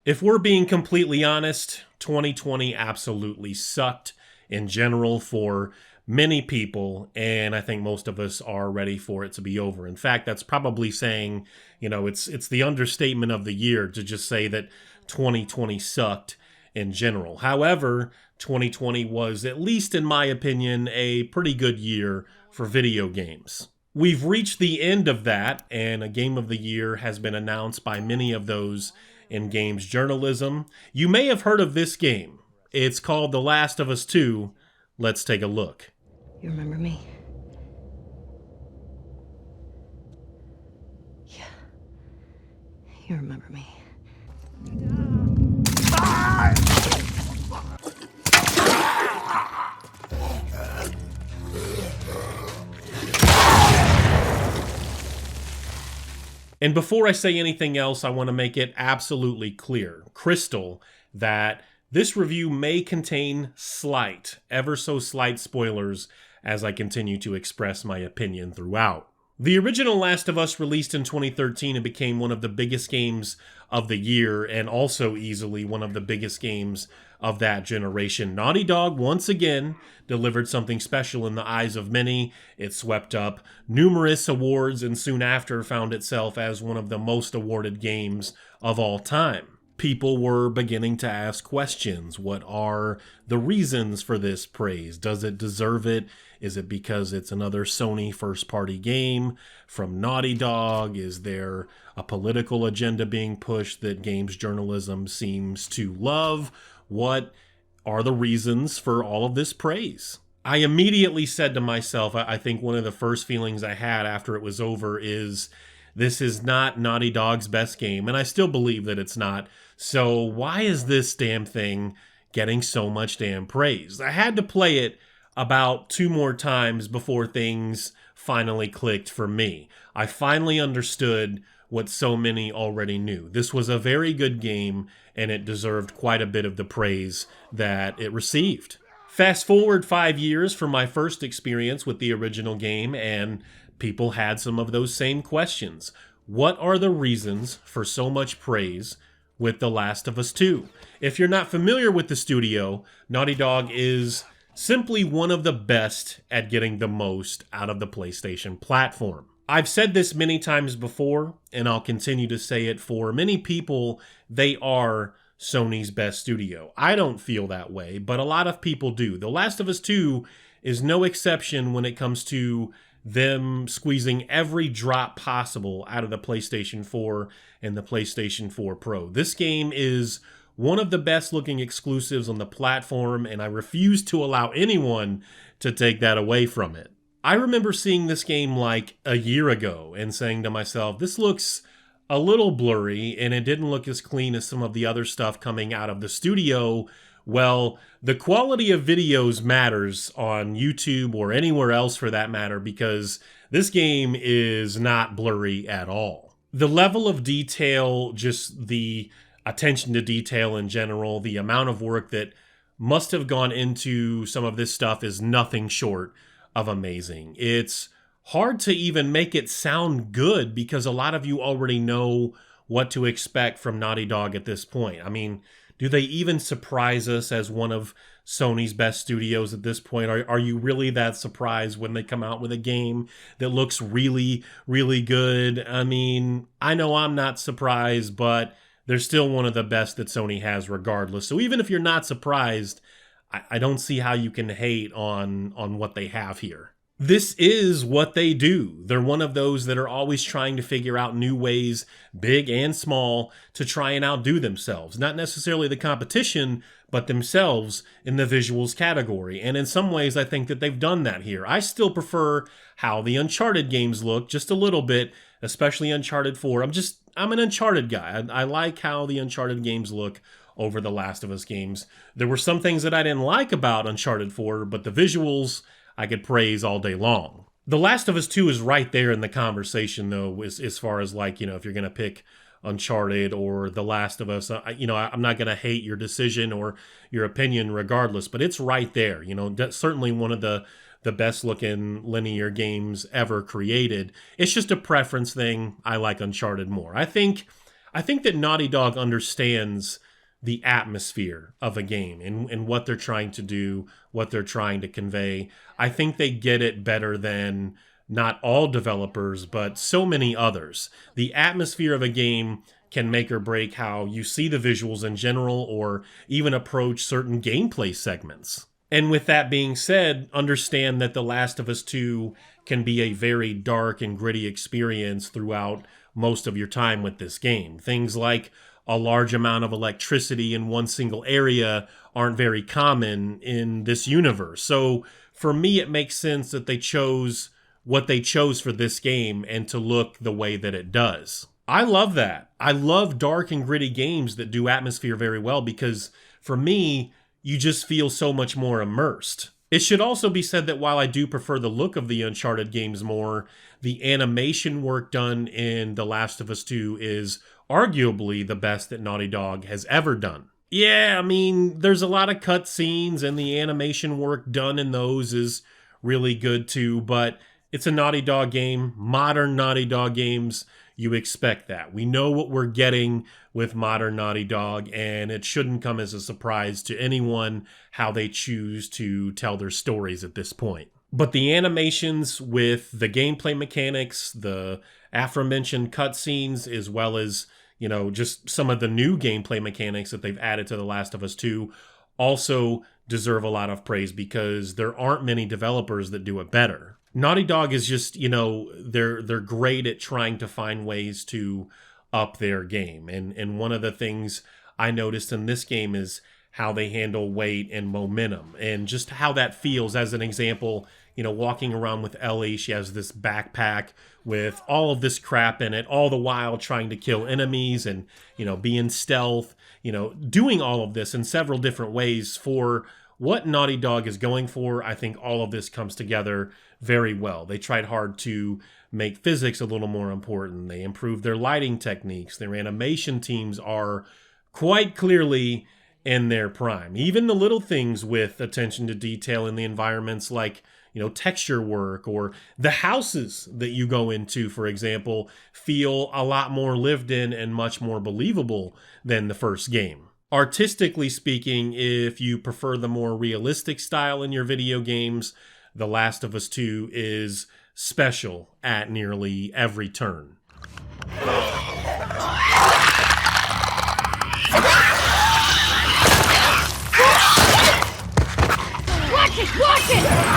If we're being completely honest, 2020 absolutely sucked in general for many people, and I think most of us are ready for it to be over. In fact, that's probably saying, it's the understatement of the year to just say that 2020 sucked in general. However, 2020 was, at least in my opinion, a pretty good year for video games. We've reached the end of that, and a game of the year has been announced by many of those in games journalism. You may have heard of this game. It's called The Last of Us 2. Let's take a look. You remember me? Yeah. You remember me. And before I say anything else, I want to make it absolutely clear, crystal, that this review may contain slight, ever so slight spoilers as I continue to express my opinion throughout. The original Last of Us released in 2013 and became one of the biggest games of the year, and also easily one of the biggest games of that generation. Naughty Dog once again delivered something special in the eyes of many. It swept up numerous awards and soon after found itself as one of the most awarded games of all time. People were beginning to ask questions. What are the reasons for this praise? Does it deserve it? Is it because it's another Sony first-party game from Naughty Dog? Is there a political agenda being pushed that games journalism seems to love? What are the reasons for all of this praise? I immediately said to myself, I think one of the first feelings I had after it was over is, this is not Naughty Dog's best game, and I still believe that it's not. So why is this damn thing getting so much damn praise? I had to play it about 2 more times before things finally clicked for me. I finally understood what so many already knew. This was a very good game, and it deserved quite a bit of the praise that it received. Fast forward 5 years from my first experience with the original game, and people had some of those same questions. What are the reasons for so much praise with The Last of Us 2? If you're not familiar with the studio, Naughty Dog is simply one of the best at getting the most out of the PlayStation platform. I've said this many times before, and I'll continue to say it. For many people, they are Sony's best studio. I don't feel that way, but a lot of people do. The Last of Us 2 is no exception when it comes to them squeezing every drop possible out of the PlayStation 4 and the PlayStation 4 Pro. This game is one of the best looking exclusives on the platform, and I refuse to allow anyone to take that away from it. I remember seeing this game like a year ago and saying to myself, this looks a little blurry and it didn't look as clean as some of the other stuff coming out of the studio. Well, the quality of videos matters on YouTube or anywhere else for that matter, because this game is not blurry at all. The level of detail, just the attention to detail in general, the amount of work that must have gone into some of this stuff is nothing short of amazing. It's hard to even make it sound good because a lot of you already know what to expect from Naughty Dog at this point. I mean, do they even surprise us as one of Sony's best studios at this point? Are you really that surprised when they come out with a game that looks really, really good? I mean, I know I'm not surprised, but they're still one of the best that Sony has regardless. So even if you're not surprised, I don't see how you can hate on what they have here. This is what they do. They're one of those that are always trying to figure out new ways, big and small, to try and outdo themselves. Not necessarily the competition, but themselves in the visuals category. And in some ways, I think that they've done that here. I still prefer how the Uncharted games look just a little bit, especially Uncharted 4. I'm an Uncharted guy. I like how the Uncharted games look over the Last of Us games. There were some things that I didn't like about Uncharted 4, but the visuals I could praise all day long. The Last of Us 2 is right there in the conversation, though, as far as like, if you're going to pick Uncharted or The Last of Us, I'm not going to hate your decision or your opinion regardless, but it's right there. That's certainly one of the best looking linear games ever created. It's just a preference thing. I like Uncharted more. I think I think that Naughty Dog understands the atmosphere of a game and what they're trying to do, what they're trying to convey. I think they get it better than not all developers, but so many others. The atmosphere of a game can make or break how you see the visuals in general or even approach certain gameplay segments. And with that being said, understand that The Last of Us 2 can be a very dark and gritty experience throughout most of your time with this game. Things like a large amount of electricity in one single area aren't very common in this universe. So for me, it makes sense that they chose what they chose for this game and to look the way that it does. I love that. I love dark and gritty games that do atmosphere very well because for me, you just feel so much more immersed. It should also be said that while I do prefer the look of the Uncharted games more, the animation work done in The Last of Us 2 is arguably the best that Naughty Dog has ever done. Yeah, I mean, there's a lot of cutscenes and the animation work done in those is really good too, but it's a Naughty Dog game. Modern Naughty Dog games, you expect that. We know what we're getting with modern Naughty Dog, and it shouldn't come as a surprise to anyone how they choose to tell their stories at this point. But the animations with the gameplay mechanics, the aforementioned cutscenes, as well as, you know, just some of the new gameplay mechanics that they've added to The Last of Us 2 also deserve a lot of praise because there aren't many developers that do it better. Naughty Dog is just, you know, they're great at trying to find ways to up their game. And one of the things I noticed in this game is how they handle weight and momentum and just how that feels. As an example, you know, walking around with Ellie, she has this backpack with all of this crap in it, all the while trying to kill enemies and, you know, be in stealth, you know, doing all of this in several different ways for what Naughty Dog is going for. I think all of this comes together very well. They tried hard to make physics a little more important. They improved their lighting techniques. Their animation teams are quite clearly in their prime. Even the little things with attention to detail in the environments like, you know, texture work or the houses that you go into, for example, feel a lot more lived in and much more believable than the first game. Artistically speaking, if you prefer the more realistic style in your video games, The Last of Us 2 is special at nearly every turn. Watch it!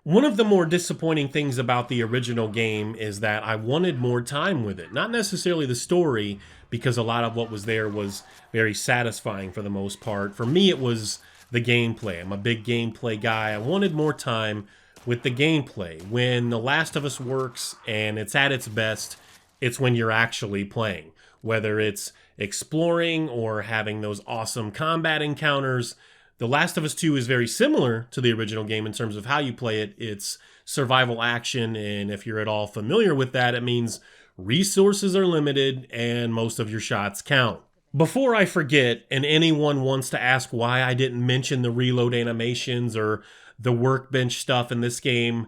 One of the more disappointing things about the original game is that I wanted more time with it. Not necessarily the story, because a lot of what was there was very satisfying for the most part. For me, it was the gameplay. I'm a big gameplay guy. I wanted more time with the gameplay. When The Last of Us works and it's at its best, it's when you're actually playing. Whether it's exploring or having those awesome combat encounters, The Last of Us 2 is very similar to the original game in terms of how you play it. It's survival action, and if you're at all familiar with that, it means resources are limited and most of your shots count. Before I forget, and anyone wants to ask why I didn't mention the reload animations or the workbench stuff in this game,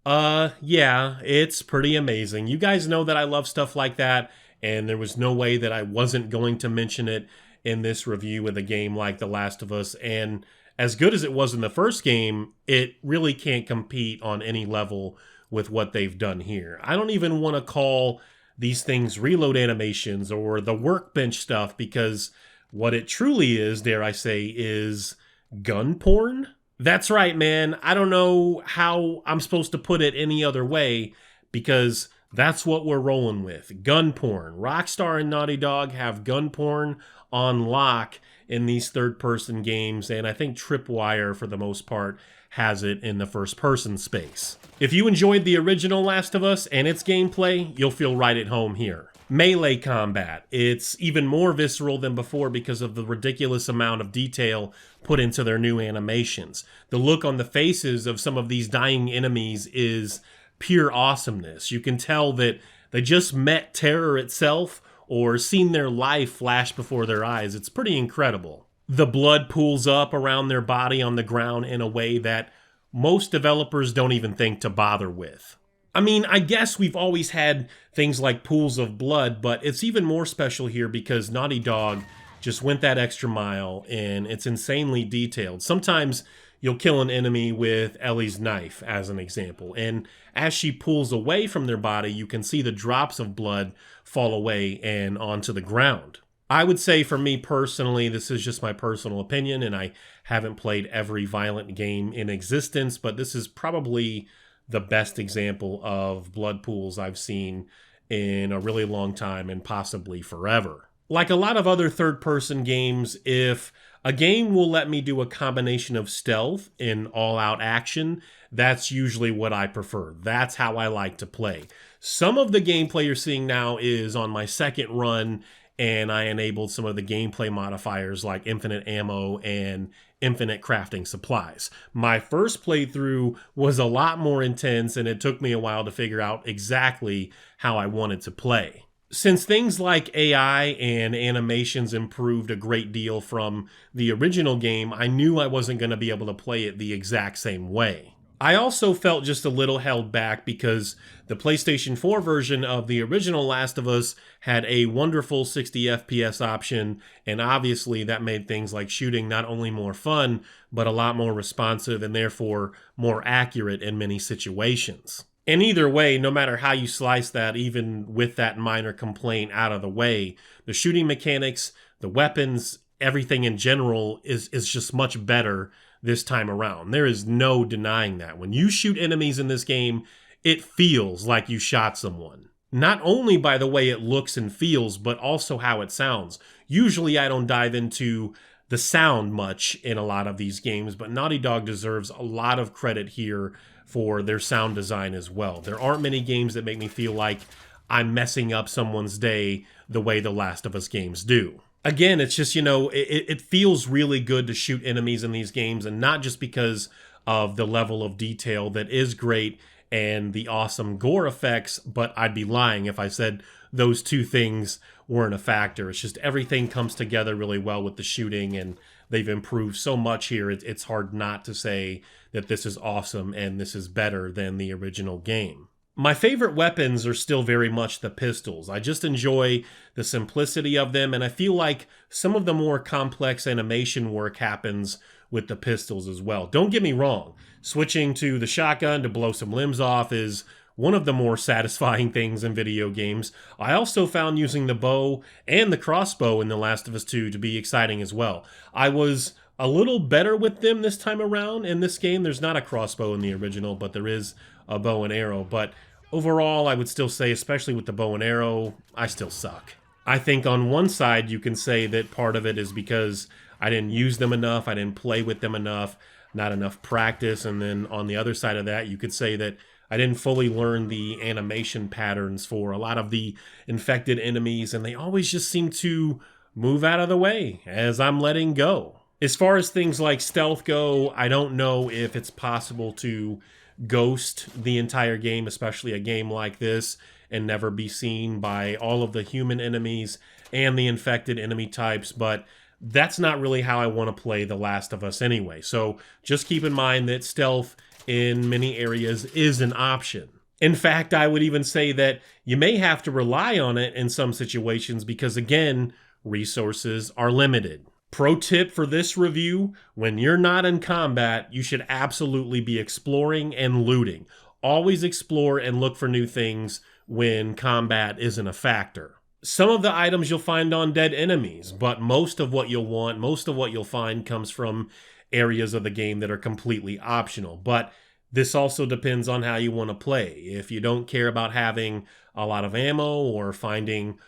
yeah, it's pretty amazing. You guys know that I love stuff like that, and there was no way that I wasn't going to mention it in this review with a game like The Last of Us. And as good as it was in the first game, it really can't compete on any level with what they've done here. I don't even want to call these things reload animations or the workbench stuff, because what it truly is, dare I say, is gun porn. That's right, man. I don't know how I'm supposed to put it any other way, because that's what we're rolling with. Gun porn. Rockstar and Naughty Dog have gun porn on lock in these third-person games, and I think Tripwire, for the most part, has it in the first-person space. If you enjoyed the original Last of Us and its gameplay, you'll feel right at home here. Melee combat. It's even more visceral than before because of the ridiculous amount of detail put into their new animations. The look on the faces of some of these dying enemies is pure awesomeness. You can tell that they just met terror itself or seen their life flash before their eyes. It's pretty incredible. The blood pools up around their body on the ground in a way that most developers don't even think to bother with. I mean, I guess we've always had things like pools of blood, but it's even more special here because Naughty Dog just went that extra mile and it's insanely detailed. Sometimes you'll kill an enemy with Ellie's knife, as an example, and as she pulls away from their body, you can see the drops of blood fall away and onto the ground. I would say for me personally, this is just my personal opinion, and I haven't played every violent game in existence, but this is probably the best example of blood pools I've seen in a really long time and possibly forever. Like a lot of other third-person games, if a game will let me do a combination of stealth and all-out action, that's usually what I prefer. That's how I like to play. Some of the gameplay you're seeing now is on my second run, and I enabled some of the gameplay modifiers like infinite ammo and infinite crafting supplies. My first playthrough was a lot more intense, and it took me a while to figure out exactly how I wanted to play. Since things like AI and animations improved a great deal from the original game, I knew I wasn't going to be able to play it the exact same way. I also felt just a little held back because the PlayStation 4 version of the original Last of Us had a wonderful 60 FPS option, and obviously that made things like shooting not only more fun, but a lot more responsive and therefore more accurate in many situations. And either way, no matter how you slice that, even with that minor complaint out of the way, the shooting mechanics, the weapons, everything in general is just much better this time around. There is no denying that. When you shoot enemies in this game, it feels like you shot someone. Not only by the way it looks and feels, but also how it sounds. Usually I don't dive into the sound much in a lot of these games, but Naughty Dog deserves a lot of credit here for their sound design as well. There aren't many games that make me feel like I'm messing up someone's day the way the Last of Us games do. Again, it's just, it feels really good to shoot enemies in these games, and not just because of the level of detail that is great and the awesome gore effects, but I'd be lying if I said those two things weren't a factor. It's just everything comes together really well with the shooting, and they've improved so much here. It's hard not to say that this is awesome and this is better than the original game. My favorite weapons are still very much the pistols. I just enjoy the simplicity of them, and I feel like some of the more complex animation work happens with the pistols as well. Don't get me wrong, switching to the shotgun to blow some limbs off is one of the more satisfying things in video games. I also found using the bow and the crossbow in The Last of Us 2 to be exciting as well. I was a little better with them this time around in this game. There's not a crossbow in the original, but there is a bow and arrow. But overall, I would still say, especially with the bow and arrow, I still suck. I think on one side, you can say that part of it is because I didn't use them enough, I didn't play with them enough, not enough practice. And then on the other side of that, you could say that I didn't fully learn the animation patterns for a lot of the infected enemies, and they always just seem to move out of the way as I'm letting go. As far as things like stealth go, I don't know if it's possible to ghost the entire game, especially a game like this, and never be seen by all of the human enemies and the infected enemy types, but that's not really how I want to play The Last of Us anyway. So just keep in mind that stealth in many areas is an option. In fact, I would even say that you may have to rely on it in some situations because, again, resources are limited. Pro tip for this review, when you're not in combat, you should absolutely be exploring and looting. Always explore and look for new things when combat isn't a factor. Some of the items you'll find on dead enemies, but most of what you'll find comes from areas of the game that are completely optional. But this also depends on how you want to play. If you don't care about having a lot of ammo or finding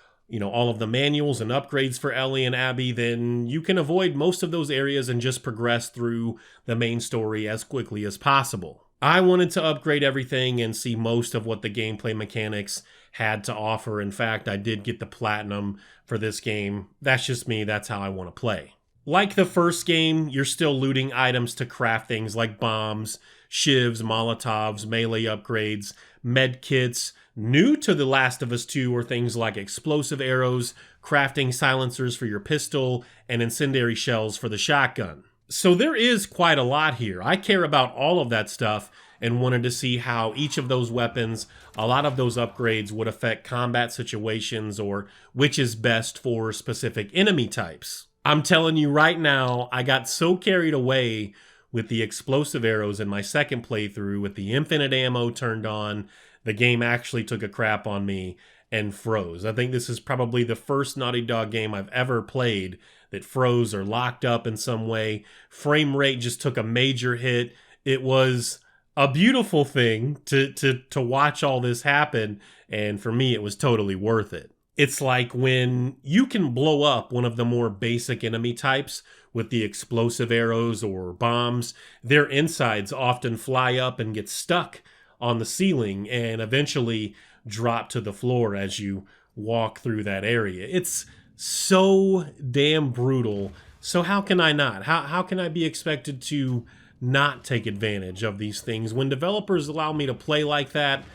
all of the manuals and upgrades for Ellie and Abby, then you can avoid most of those areas and just progress through the main story as quickly as possible. I wanted to upgrade everything and see most of what the gameplay mechanics had to offer. In fact, I did get the platinum for this game. That's just me. That's how I want to play. Like the first game, you're still looting items to craft things like bombs, shivs, molotovs, melee upgrades, med kits, New to The Last of Us 2 are things like explosive arrows, crafting silencers for your pistol, and incendiary shells for the shotgun. So there is quite a lot here. I care about all of that stuff and wanted to see how each of those weapons, a lot of those upgrades would affect combat situations or which is best for specific enemy types. I'm telling you right now, I got so carried away with the explosive arrows in my second playthrough with the infinite ammo turned on, the game actually took a crap on me and froze. I think this is probably the first Naughty Dog game I've ever played that froze or locked up in some way. Frame rate just took a major hit. It was a beautiful thing to watch all this happen, and for me, it was totally worth it. It's like when you can blow up one of the more basic enemy types with the explosive arrows or bombs, their insides often fly up and get stuck on the ceiling and eventually drop to the floor as you walk through that area. It's so damn brutal. So how can I not? How can I be expected to not take advantage of these things? When developers allow me to play like that,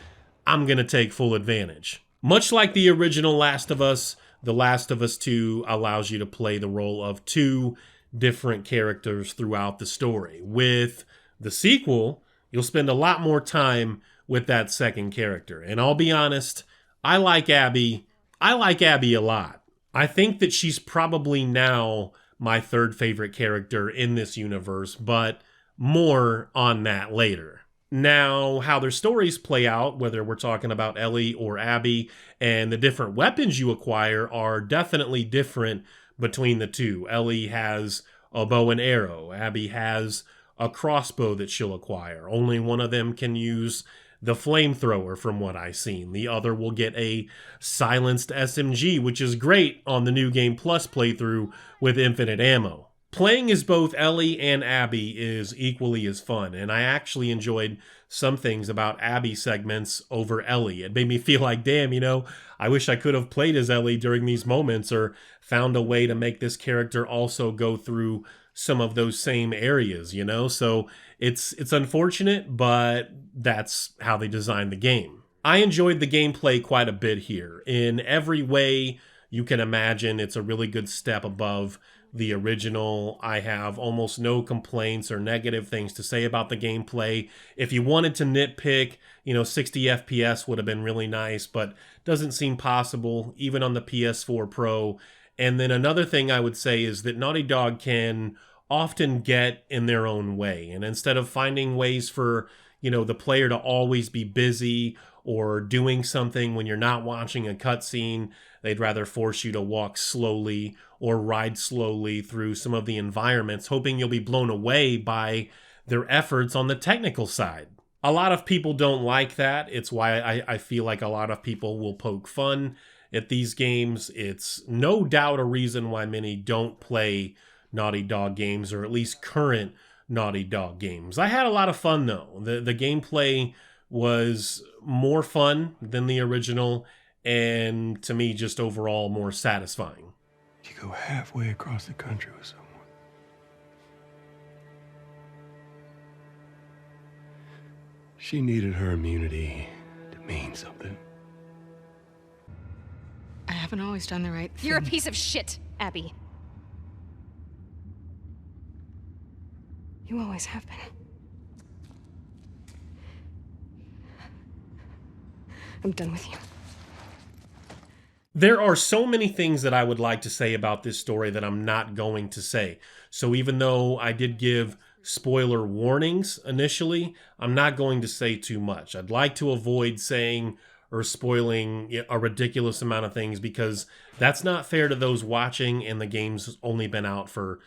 I'm going to take full advantage. Much like the original Last of Us, The Last of Us 2 allows you to play the role of two different characters throughout the story. With the sequel, you'll spend a lot more time with that second character. And I'll be honest, I like Abby. I like Abby a lot. I think that she's probably now my third favorite character in this universe, but more on that later. Now, how their stories play out, whether we're talking about Ellie or Abby, and the different weapons you acquire are definitely different between the two. Ellie has a bow and arrow. Abby has a crossbow that she'll acquire. Only one of them can use the flamethrower from what I've seen. The other will get a silenced SMG, which is great on the New Game Plus playthrough with infinite ammo. Playing as both Ellie and Abby is equally as fun, and I actually enjoyed some things about Abby segments over Ellie. It made me feel like, damn, I wish I could have played as Ellie during these moments or found a way to make this character also go through some of those same areas, So it's unfortunate, but that's how they designed the game. I enjoyed the gameplay quite a bit here. In every way you can imagine, it's a really good step above the original. I have almost no complaints or negative things to say about the gameplay. If you wanted to nitpick, 60 FPS would have been really nice, but doesn't seem possible, even on the PS4 Pro. And then another thing I would say is that Naughty Dog can often get in their own way. And instead of finding ways for, the player to always be busy or doing something when you're not watching a cutscene, they'd rather force you to walk slowly or ride slowly through some of the environments, hoping you'll be blown away by their efforts on the technical side. A lot of people don't like that. It's why I feel like a lot of people will poke fun at these games. It's no doubt a reason why many don't play Naughty Dog games, or at least current Naughty Dog games. I had a lot of fun, though. The gameplay was more fun than the original, and to me, just overall more satisfying. You go halfway across the country with someone. She needed her immunity to mean something. I haven't always done the right thing. You're a piece of shit, Abby. You always have been. I'm done with you. There are so many things that I would like to say about this story that I'm not going to say. So even though I did give spoiler warnings initially, I'm not going to say too much. I'd like to avoid saying or spoiling a ridiculous amount of things because that's not fair to those watching, and the game's only been out for,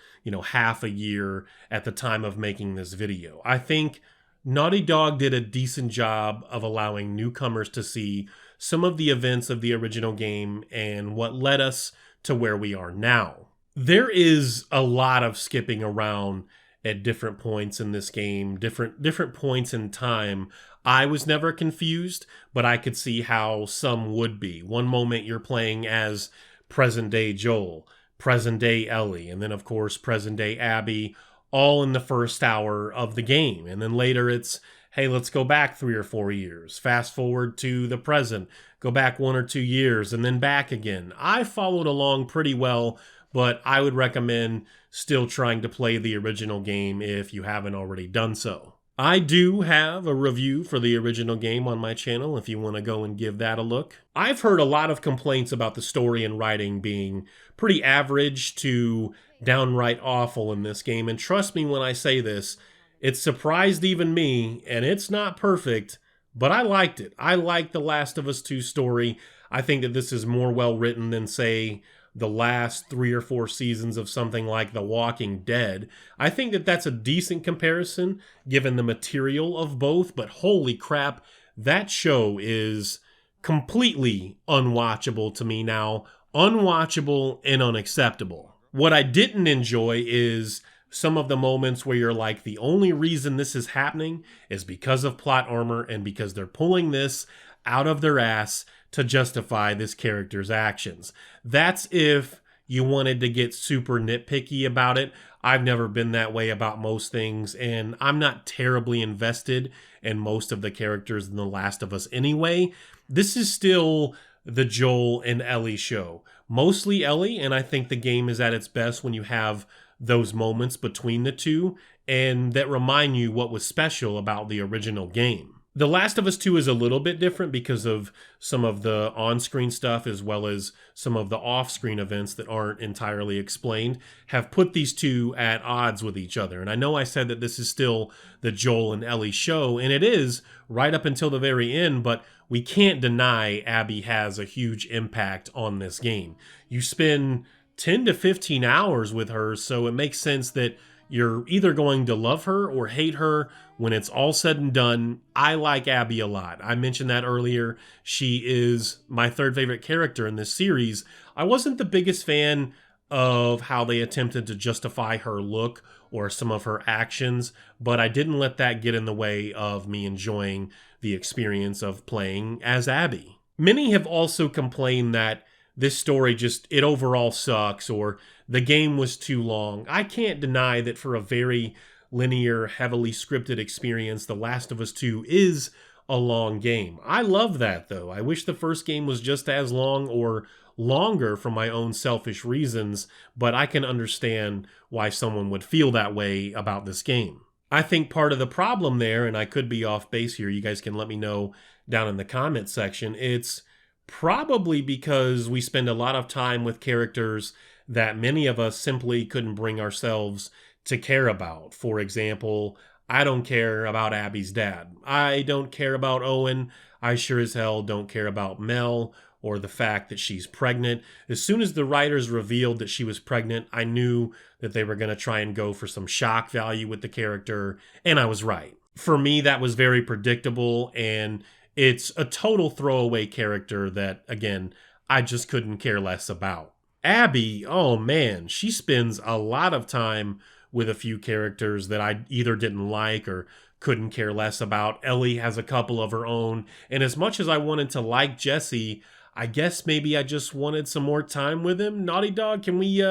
half a year at the time of making this video. I think Naughty Dog did a decent job of allowing newcomers to see some of the events of the original game and what led us to where we are now. There is a lot of skipping around at different points in this game, different points in time. I was never confused, but I could see how some would be. One moment you're playing as present-day Joel, present-day Ellie, and then, of course, present-day Abby, all in the first hour of the game. And then later it's hey, let's go back 3 or 4 years, fast forward to the present, go back 1 or 2 years, and then back again. I followed along pretty well, but I would recommend still trying to play the original game if you haven't already done so. I do have a review for the original game on my channel if you want to go and give that a look. I've heard a lot of complaints about the story and writing being pretty average to downright awful in this game, and trust me when I say this, it surprised even me, and it's not perfect, but I liked it. I liked The Last of Us 2 story. I think that this is more well written than, say, the last 3 or 4 seasons of something like The Walking Dead. I think that that's a decent comparison given the material of both, but holy crap, that show is completely unwatchable to me now. Unwatchable and unacceptable. What I didn't enjoy is some of the moments where you're like, the only reason this is happening is because of plot armor and because they're pulling this out of their ass to justify this character's actions. That's if you wanted to get super nitpicky about it. I've never been that way about most things, and I'm not terribly invested in most of the characters in The Last of Us anyway. This is still the Joel and Ellie show. Mostly Ellie, and I think the game is at its best when you have those moments between the two, and that remind you what was special about the original game. The Last of Us 2 is a little bit different because of some of the on-screen stuff as well as some of the off-screen events that aren't entirely explained have put these two at odds with each other. And I know I said that this is still the Joel and Ellie show, and it is right up until the very end, but we can't deny Abby has a huge impact on this game. You spend 10 to 15 hours with her, so it makes sense that you're either going to love her or hate her when it's all said and done. I like Abby a lot. I mentioned that earlier. She is my third favorite character in this series. I wasn't the biggest fan of how they attempted to justify her look or some of her actions, but I didn't let that get in the way of me enjoying the experience of playing as Abby. Many have also complained that this story it overall sucks, or the game was too long. I can't deny that for a very linear, heavily scripted experience, The Last of Us 2 is a long game. I love that, though. I wish the first game was just as long or longer for my own selfish reasons, but I can understand why someone would feel that way about this game. I think part of the problem there, and I could be off base here, you guys can let me know down in the comments section, it's probably because we spend a lot of time with characters that many of us simply couldn't bring ourselves to care about. For example, I don't care about Abby's dad. I don't care about Owen. I sure as hell don't care about Mel or the fact that she's pregnant. As soon as the writers revealed that she was pregnant, I knew that they were going to try and go for some shock value with the character, and I was right. For me, that was very predictable, and it's a total throwaway character that, again, I just couldn't care less about. Abby, oh man, she spends a lot of time with a few characters that I either didn't like or couldn't care less about. Ellie has a couple of her own, and as much as I wanted to like Jesse, I guess maybe I just wanted some more time with him. Naughty Dog, can we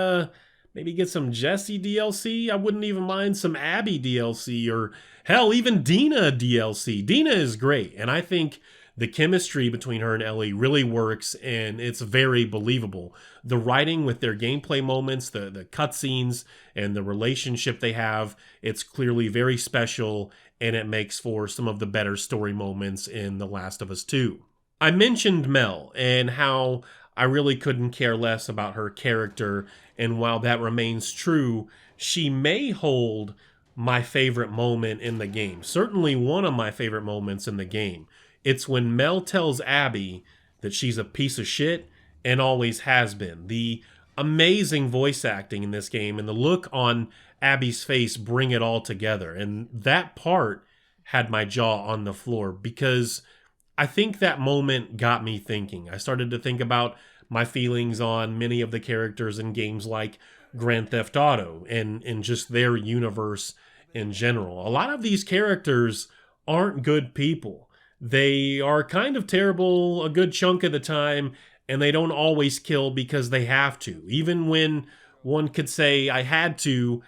maybe get some Jesse DLC? I wouldn't even mind some Abby DLC, or hell, even Dina DLC. Dina is great, and I think the chemistry between her and Ellie really works, and it's very believable. The writing with their gameplay moments, the cutscenes, and the relationship they have, it's clearly very special, and it makes for some of the better story moments in The Last of Us 2. I mentioned Mel, and how I really couldn't care less about her character, and while that remains true, she may hold my favorite moment in the game. Certainly one of my favorite moments in the game. It's when Mel tells Abby that she's a piece of shit and always has been. The amazing voice acting in this game and the look on Abby's face bring it all together. And that part had my jaw on the floor because I think that moment got me thinking. I started to think about my feelings on many of the characters in games like Grand Theft Auto and just their universe in general. A lot of these characters aren't good people. They are kind of terrible a good chunk of the time, and they don't always kill because they have to. Even when one could say, I had to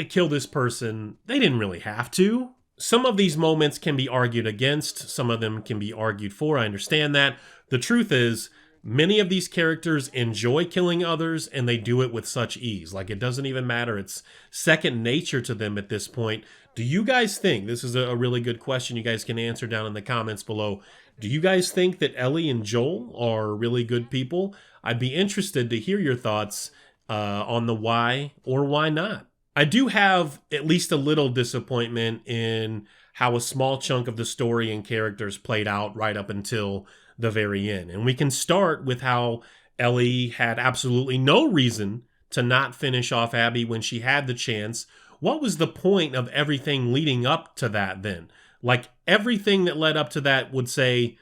kill this person, they didn't really have to. Some of these moments can be argued against, some of them can be argued for. I understand that. The truth is, many of these characters enjoy killing others, and they do it with such ease. Like, it doesn't even matter. It's second nature to them at this point. Do you guys think, this is a really good question you guys can answer down in the comments below, do you guys think that Ellie and Joel are really good people? I'd be interested to hear your thoughts on the why or why not. I do have at least a little disappointment in how a small chunk of the story and characters played out right up until the very end. And we can start with how Ellie had absolutely no reason to not finish off Abby when she had the chance. What was the point of everything leading up to that then? Like, everything that led up to that would say,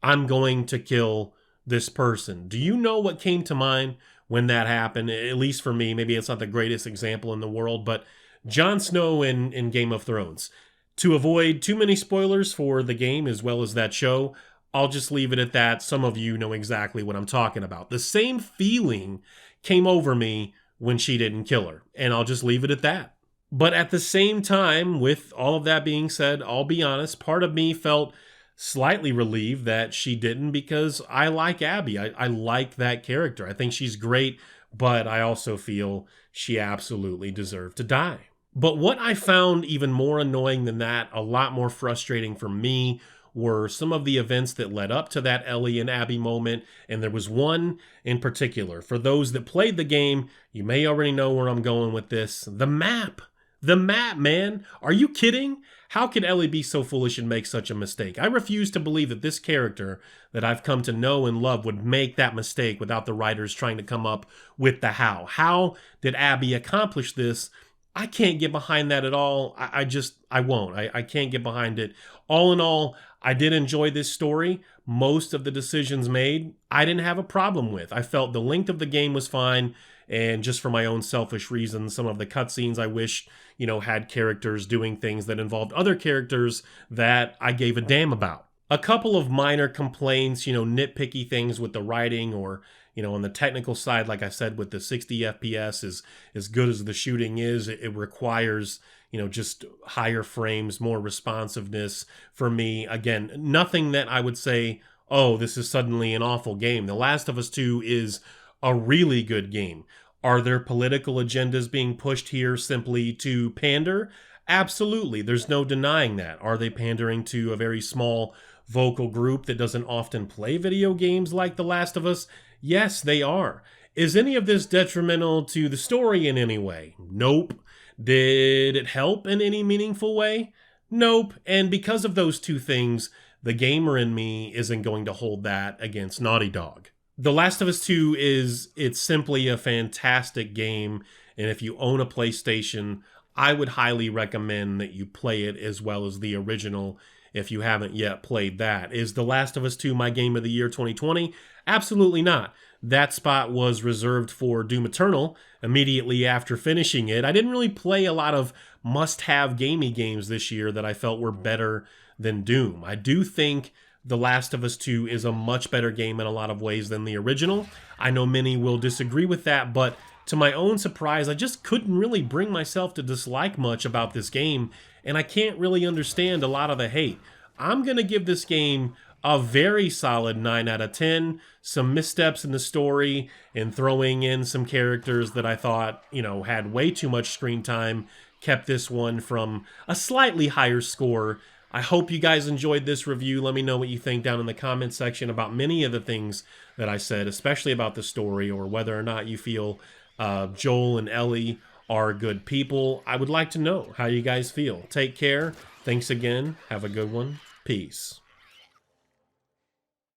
I'm going to kill this person. Do you know what came to mind when that happened? At least for me, maybe it's not the greatest example in the world, but Jon Snow in Game of Thrones. To avoid too many spoilers for the game as well as that show, I'll just leave it at that. Some of you know exactly what I'm talking about. The same feeling came over me when she didn't kill her, and I'll just leave it at that. But at the same time, with all of that being said, I'll be honest, part of me felt slightly relieved that she didn't, because I like Abby. I like that character. I think she's great, but I also feel she absolutely deserved to die. But what I found even more annoying than that, a lot more frustrating for me, were some of the events that led up to that Ellie and Abby moment, and there was one in particular. For those that played the game, you may already know where I'm going with this. The map. The map, man. Are you kidding? How could Ellie be so foolish and make such a mistake? I refuse to believe that this character that I've come to know and love would make that mistake without the writers trying to come up with the how. How did Abby accomplish this? I can't get behind that at all. I won't. I can't get behind it. All in all, I did enjoy this story. Most of the decisions made, I didn't have a problem with. I felt the length of the game was fine. And just for my own selfish reasons, some of the cutscenes I wish, had characters doing things that involved other characters that I gave a damn about. A couple of minor complaints, nitpicky things with the writing, or, on the technical side, like I said, with the 60 FPS, is as good as the shooting is, it requires, just higher frames, more responsiveness for me. Again, nothing that I would say, oh, this is suddenly an awful game. The Last of Us 2 is a really good game. Are there political agendas being pushed here simply to pander? Absolutely. There's no denying that. Are they pandering to a very small vocal group that doesn't often play video games like The Last of Us? Yes, they are. Is any of this detrimental to the story in any way? Nope. Did it help in any meaningful way? Nope. And because of those two things, the gamer in me isn't going to hold that against Naughty Dog. The Last of Us 2 it's simply a fantastic game, and if you own a PlayStation, I would highly recommend that you play it as well as the original if you haven't yet played that. Is The Last of Us 2 my game of the year 2020? Absolutely not. That spot was reserved for Doom Eternal immediately after finishing it. I didn't really play a lot of must-have gamey games this year that I felt were better than Doom. I do think The Last of Us 2 is a much better game in a lot of ways than the original. I know many will disagree with that, but to my own surprise, I just couldn't really bring myself to dislike much about this game, and I can't really understand a lot of the hate. I'm going to give this game a very solid 9 out of 10. Some missteps in the story and throwing in some characters that I thought, had way too much screen time kept this one from a slightly higher score. I hope you guys enjoyed this review. Let me know what you think down in the comment section about many of the things that I said, especially about the story, or whether or not you feel Joel and Ellie are good people. I would like to know how you guys feel. Take care. Thanks again. Have a good one. Peace.